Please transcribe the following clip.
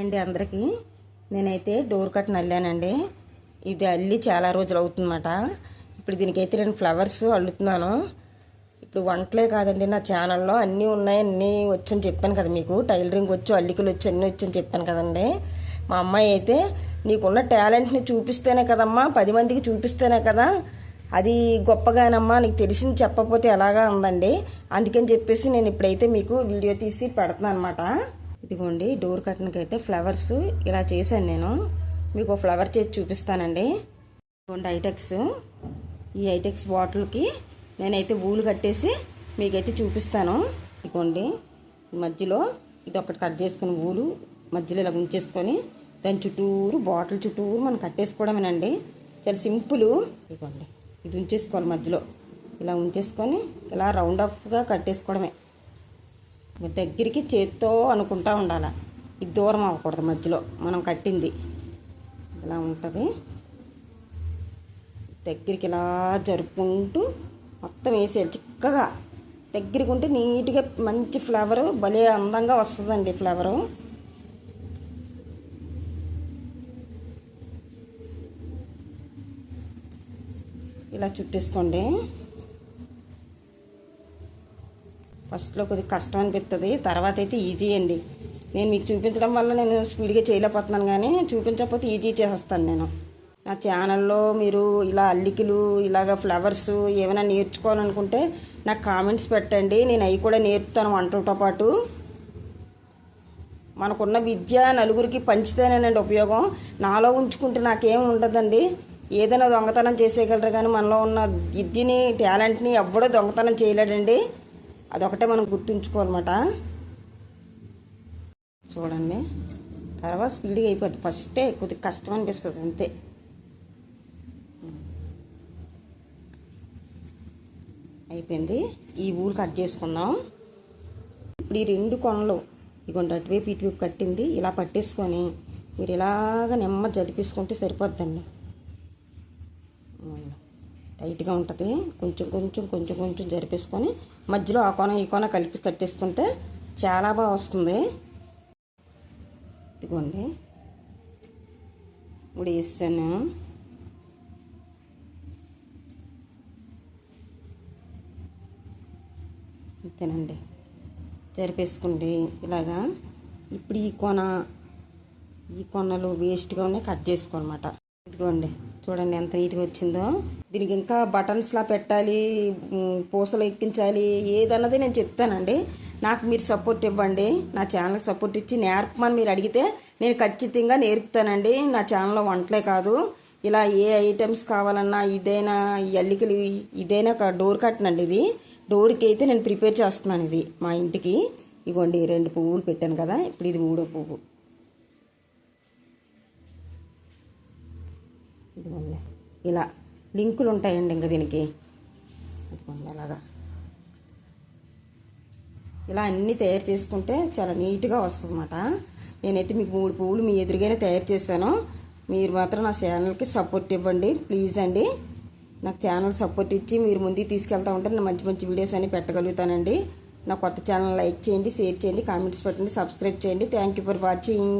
అండి అందరికీ. నేనైతే డోర్ కర్టెన్ అల్లానండి. ఇది అల్లి చాలా రోజులు అవుతుందన్నమాట. ఇప్పుడు దీనికైతే నేను ఫ్లవర్స్ అల్లుతున్నాను. ఇప్పుడు వంటలే కాదండి, నా ఛానల్లో అన్నీ ఉన్నాయి, అన్నీ వచ్చని చెప్పాను కదా మీకు. టైలరింగ్ వచ్చు, అల్లికలు వచ్చి అన్నీ వచ్చని చెప్పాను కదండి. మా అమ్మాయి అయితే నీకున్న టాలెంట్ని చూపిస్తేనే కదమ్మా, 10 మందికి చూపిస్తేనే కదా అది గొప్పగానమ్మా, నీకు తెలిసింది చెప్పకపోతే ఎలాగా ఉందండి. అందుకని చెప్పేసి నేను ఇప్పుడైతే మీకు వీడియో తీసి పెడుతున్నాను అనమాట. ఇదిగోండి డోర్ కర్టెన్కి అయితే ఫ్లవర్స్ ఇలా చేశాను నేను. మీకు ఫ్లవర్ చేసి చూపిస్తానండి. ఇదిగోండి ఐటెక్స్. ఈ ఐటెక్స్ బాటిల్కి నేనైతే ఊలు కట్టేసి మీకైతే చూపిస్తాను. ఇదిగోండి మధ్యలో ఇది ఒకటి కట్ చేసుకుని ఊలు మధ్యలో ఇలా ఉంచేసుకొని దాని చుట్టూరు బాటిల్ చుట్టూరు మనం కట్టేసుకోవడమేనండి. చాలా సింపుల్. ఇదిగోండి ఇది ఉంచేసుకోవాలి, మధ్యలో ఇలా ఉంచేసుకొని ఇలా రౌండ్ ఆఫ్గా కట్టేసుకోవడమే. దగ్గరికి చేత్తో అనుకుంటా ఉండాలి, ఇది దూరం అవ్వకూడదు. మధ్యలో మనం కట్టింది ఇలా ఉంటుంది. దగ్గరికి ఇలా జరుపుకుంటూ మొత్తం వేసేయాలి చిక్కగా. దగ్గరికి ఉంటే నీట్గా మంచి ఫ్లవరు భలే అందంగా వస్తుందండి. ఫ్లవరు ఇలా చుట్టేసుకోండి. ఫస్ట్లో కొద్దిగా కష్టం అనిపిస్తుంది, తర్వాత అయితే ఈజీ అండి. నేను మీకు చూపించడం వల్ల నేను స్పీడ్గా చేయలేకపోతున్నాను, కానీ చూపించకపోతే ఈజీ చేసేస్తాను నేను. నా ఛానల్లో మీరు ఇలా అల్లికలు ఇలాగ ఫ్లవర్స్ ఏమైనా నేర్చుకోవాలనుకుంటే నాకు కామెంట్స్ పెట్టండి, నేను అవి కూడా నేర్పుతాను వంటలతో పాటు. మనకున్న విద్య నలుగురికి పంచితేనేనండి ఉపయోగం. నాలో ఉంచుకుంటే నాకేం ఉండదండి. ఏదైనా దొంగతనం చేసేయగలరు, కానీ మనలో ఉన్న విద్యని టాలెంట్ని ఎవ్వడో దొంగతనం చేయలేడండి. అదొకటే మనం గుర్తుంచుకోవాలన్నమాట. చూడండి తర్వాత స్పీడ్గా అయిపోద్ది. ఫస్టే కొద్దిగా కష్టం అనిపిస్తుంది అంతే. అయిపోయింది. ఈ ఊలు కట్ చేసుకుందాం. ఇప్పుడు ఈ 2 కొనలు ఇదిగోండి అటువైపు ఇటువైపు కట్టింది ఇలా పట్టేసుకొని మీరు ఇలాగ నెమ్మ జరిపేసుకుంటే సరిపోద్దండి. టైట్గా ఉంటుంది. కొంచెం కొంచెం కొంచెం కొంచెం జరిపేసుకొని మధ్యలో ఆ కోన ఈ కోన కలిపి కట్టేసుకుంటే చాలా బాగా వస్తుంది. ఇదిగోండి ఇప్పుడు వేసాను. అంతేనండి, జరిపేసుకోండి ఇలాగా. ఇప్పుడు ఈ కొనలు వేస్ట్గా ఉన్నాయి, కట్ చేసుకోనమాట. ఇదిగోండి చూడండి ఎంత నీట్గా వచ్చిందో. దీనికి ఇంకా బటన్స్లా పెట్టాలి, పూసలు ఎక్కించాలి, ఏదన్నది నేను చెప్తానండి. నాకు మీరు సపోర్ట్ ఇవ్వండి. నా ఛానల్కి సపోర్ట్ ఇచ్చి నేర్పమని మీరు అడిగితే నేను ఖచ్చితంగా నేర్పుతానండి. నా ఛానల్లో వంటలే కాదు, ఇలా ఏ ఐటమ్స్ కావాలన్నా ఇదైనా ఈ అల్లికలు ఇదైనా డోర్ కట్టనండి. ఇది డోర్కి అయితే నేను ప్రిపేర్ చేస్తున్నాను. ఇది మా ఇంటికి. ఇగోండి 2 పువ్వులు పెట్టాను కదా, ఇప్పుడు ఇది 3వ పువ్వు. ఇదిగోండి ఇలా లింకులు ఉంటాయండి ఇంకా దీనికి. ఇదిగోండి అలాగా ఇలా అన్నీ తయారు చేసుకుంటే చాలా నీట్గా వస్తుంది అన్నమాట. నేనైతే మీకు 3 పువ్వులు మీ ఎదురుగానే తయారు చేశాను. మీరు మాత్రం నా ఛానల్కి సపోర్ట్ ఇవ్వండి ప్లీజ్ అండి. నాకు ఛానల్ సపోర్ట్ ఇచ్చి మీరు ముందుకు తీసుకెళ్తా ఉంటే నేను మంచి మంచి వీడియోస్ అన్ని పెట్టగలుగుతానండి. నా కొత్త ఛానల్ లైక్ చేయండి, షేర్ చేయండి, కామెంట్స్ పెట్టండి, సబ్స్క్రైబ్ చేయండి. Thank you for watching.